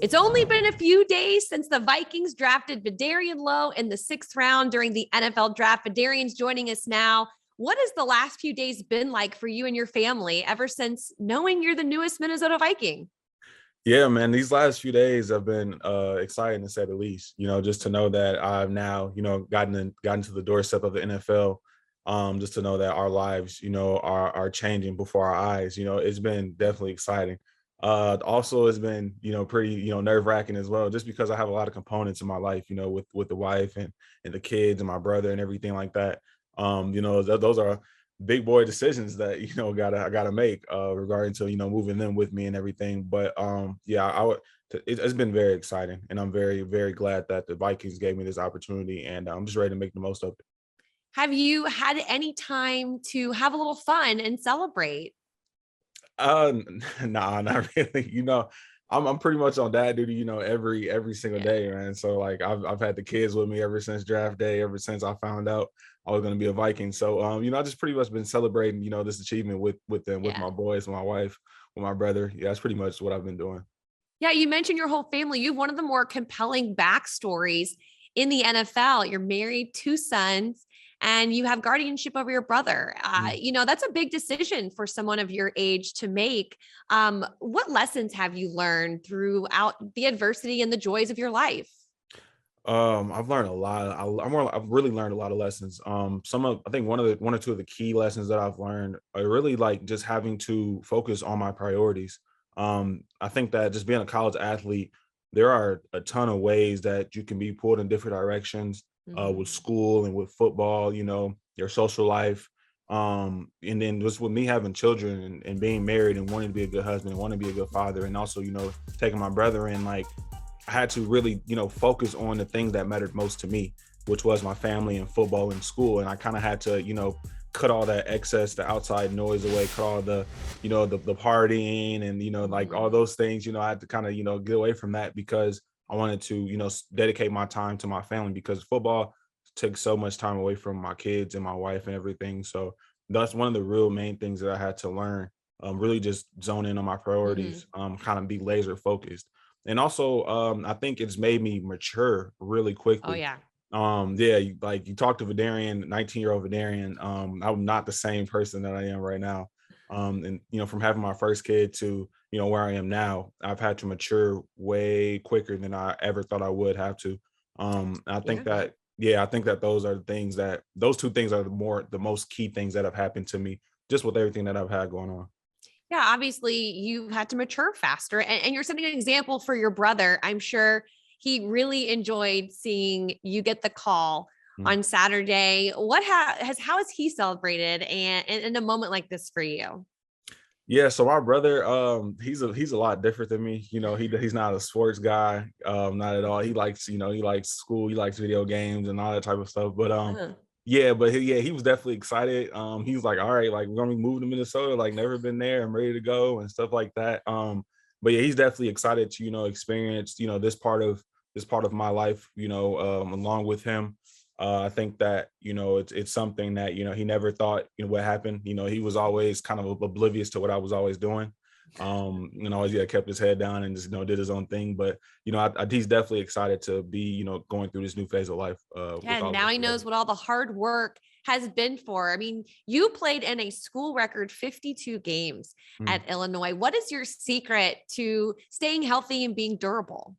It's only been a few days since the Vikings drafted Vederian Lowe in the 6th round during the NFL draft. Vederian's joining us now. What has the last few days been like for you and your family ever since knowing you're the newest Minnesota Viking? Yeah, man, these last few days have been exciting to say the least. Just to know that I've now, gotten to the doorstep of the NFL. Just to know that our lives, are changing before our eyes. It's been definitely exciting. Also, it's been, pretty, nerve wracking as well, just because I have a lot of components in my life, with the wife and the kids and my brother and everything like that. Those are big boy decisions that I gotta make regarding to moving them with me and everything. But yeah, it's been very exciting, and I'm very, very glad that the Vikings gave me this opportunity, and I'm just ready to make the most of it. Have you had any time to have a little fun and celebrate? Nah, not really. I'm pretty much on dad duty, every single Yeah. day, man. So like I've had the kids with me ever since draft day, ever since I found out I was gonna be a Viking. So I just pretty much been celebrating, this achievement with them, with Yeah. my boys, my wife, with my brother. Yeah, that's pretty much what I've been doing. Yeah, you mentioned your whole family. You have one of the more compelling backstories in the NFL. You're married, 2 sons, and you have guardianship over your brother. Mm. That's a big decision for someone of your age to make. What lessons have you learned throughout the adversity and the joys of your life? I've learned a lot. I've really learned a lot of lessons. I think one or two of the key lessons that I've learned are really like just having to focus on my priorities. I think that just being a college athlete, there are a ton of ways that you can be pulled in different directions, with Mhm. school and with football, your social life. And then just with me having children and being married and wanting to be a good husband and wanting to be a good father, and also, taking my brother in, like, I had to really, focus on the things that mattered most to me, which was my family and football and school. And I kind of had to, cut all that excess, the outside noise away, cut all the partying and, like all Mhm. those things. I had to kind of, get away from that because I wanted to, dedicate my time to my family, because football took so much time away from my kids and my wife and everything. So that's one of the real main things that I had to learn. Really just zone in on my Mhm. priorities, kind of be laser focused. And also, I think it's made me mature really Oh quickly. yeah. Yeah, you talk to Vederian, 19-year-old Vederian. I'm not the same person that I am right now. And from having my first kid to where I am now, I've had to mature way quicker than I ever thought I would have to. I think Yeah. that yeah, I think that those two things are the most key things that have happened to me, just with everything that I've had going on. Yeah, obviously you've had to mature faster and you're setting an example for your brother. I'm sure he really enjoyed seeing you get the call Mm. on Saturday. How has he celebrated and in a moment like this for you? Yeah, so my brother, he's a lot different than me. He's not a sports guy, not at all. He likes school, he likes video games and all that type of stuff. But Uh, yeah, but he was definitely excited. He was like, all right, like we're gonna be moving to Minnesota, like never been there, I'm ready to go and stuff like that. But yeah, he's definitely excited to, experience, this part of my life, along with him. I think that it's something that he never thought would happen. He was always kind of oblivious to what I was always doing. Always kept his head down and just did his own thing. But he's definitely excited to be going through this new phase of life yeah, with all of now us he knows together. what all the hard work has been for. I mean, you played in a school record 52 games Mm. at Illinois. What is your secret to staying healthy and being durable?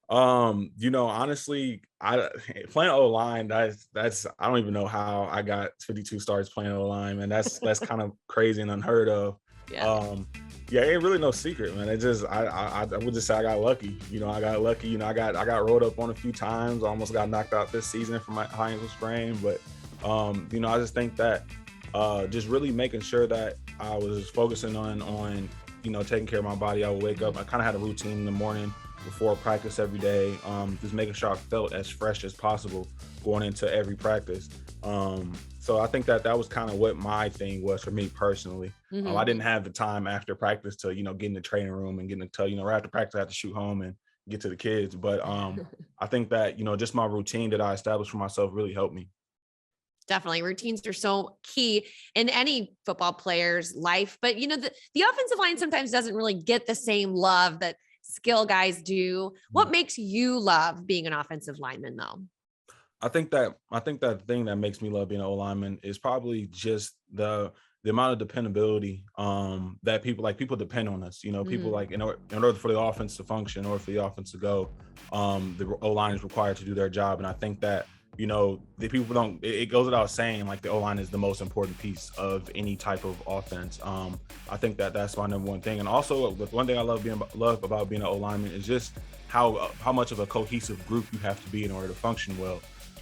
Honestly, I playing O line. That's I don't even know how I got 52 starts playing O line, man. That's kind of crazy and unheard of. Yeah. Um, yeah, ain't really no secret, man. It just I would just say I got lucky. I got lucky. I got rolled up on a few times. I almost got knocked out this season from my high ankle sprain, but I just think that just really making sure that I was focusing on taking care of my body. I would wake up. I kind of had a routine in the morning before practice every day, just making sure I felt as fresh as possible going into every practice. So I think that was kind of what my thing was for me personally. I Mhm. didn't have the time after practice to get in the training room and get into right after practice I had to shoot home and get to the kids. But I think that just my routine that I established for myself really helped me. Definitely. Routines are so key in any football player's life. But the offensive line sometimes doesn't really get the same love that skill guys do. What makes you love being an offensive lineman though? I think that thing that makes me love being an O lineman is probably just the amount of dependability that people depend on us. People Mm, like in order for the offense to function, in order for the offense to go, the O line is required to do their job. And I think that the people don't. It goes without saying, like the O line is the most important piece of any type of offense. I think that that's my number one thing. And also, the one thing I love about being an O lineman is just how much of a cohesive group you have to be in order to function well.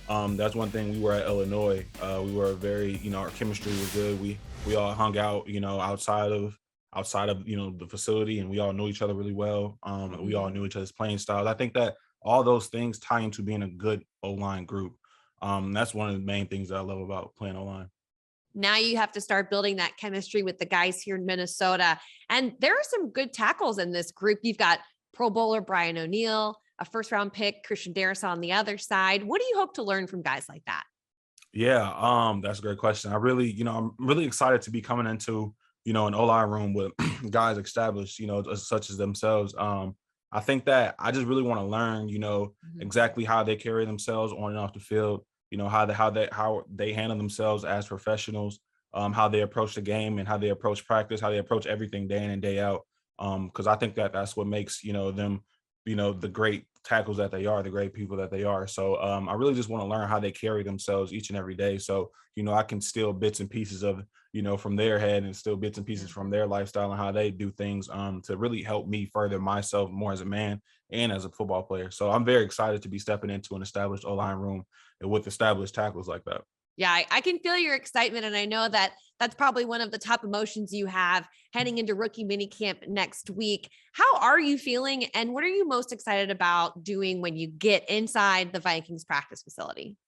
That's one thing. We were at Illinois. We were our chemistry was good. We all hung out, outside of the facility, and we all knew each other really well. We all mhm. knew each other's playing styles. I think that all those things tie into being a good O line group. That's one of the main things that I love about playing O line. Now you have to start building that chemistry with the guys here in Minnesota. And there are some good tackles in this group. You've got Pro Bowler Brian O'Neill, a first round pick, Christian Darris on the other side. What do you hope to learn from guys like that? Yeah, that's a great question. I'm really excited to be coming into, an O-line room with guys established, such as themselves. I think that I just really want to learn, Mhm. exactly how they carry themselves on and off the field, how they handle themselves as professionals, how they approach the game and how they approach practice, how they approach everything day in and day out. Because I think that that's what makes, them, the great tackles that they are, the great people that they are. So I really just want to learn how they carry themselves each and every day. So, I can steal bits and pieces of, from their head and still bits and Yeah. pieces from their lifestyle and how they do things to really help me further myself more as a man and as a football player. So I'm very excited to be stepping into an established O-line room and with established tackles like that. Yeah, I can feel your excitement. And I know that that's probably one of the top emotions you have heading into rookie minicamp next week. How are you feeling? And what are you most excited about doing when you get inside the Vikings practice facility?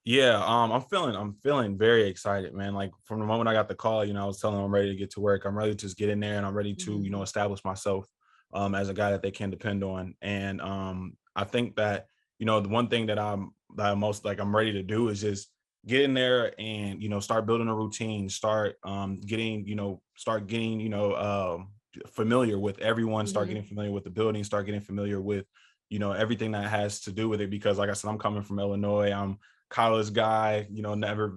Yeah, I'm feeling very excited, man. Like from the moment I got the call, I was telling them I'm ready to get to work. I'm ready to just get in there and I'm ready to, Mhm. establish myself as a guy that they can depend on. And I think that, the one thing that I'm most like I'm ready to do is just get in there and, start building a routine, start getting, familiar with everyone, start Mhm. getting familiar with the building, start getting familiar with, everything that has to do with it. Because like I said, I'm coming from Illinois. I'm college guy, never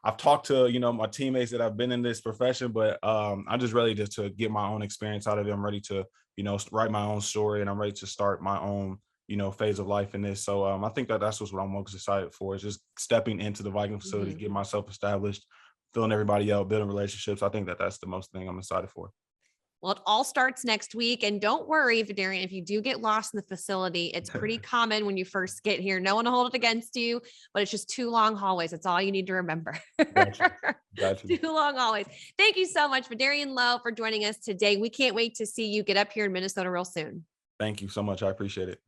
I've talked to, my teammates that have been in this profession, but I'm just ready to get my own experience out of it. I'm ready to, write my own story and I'm ready to start my own, phase of life in this. So I think that that's what I'm most excited for is just stepping into the Viking facility, Mhm. getting myself established, filling everybody out, building relationships. I think that that's the most thing I'm excited for. Well, it all starts next week. And don't worry, Vederian, if you do get lost in the facility, it's pretty common when you first get here. No one will hold it against you, but it's just two long hallways. That's all you need to remember. Got you. Got Two you. long hallways. Thank you so much, Vederian Lowe, for joining us today. We can't wait to see you get up here in Minnesota real soon. Thank you so much. I appreciate it.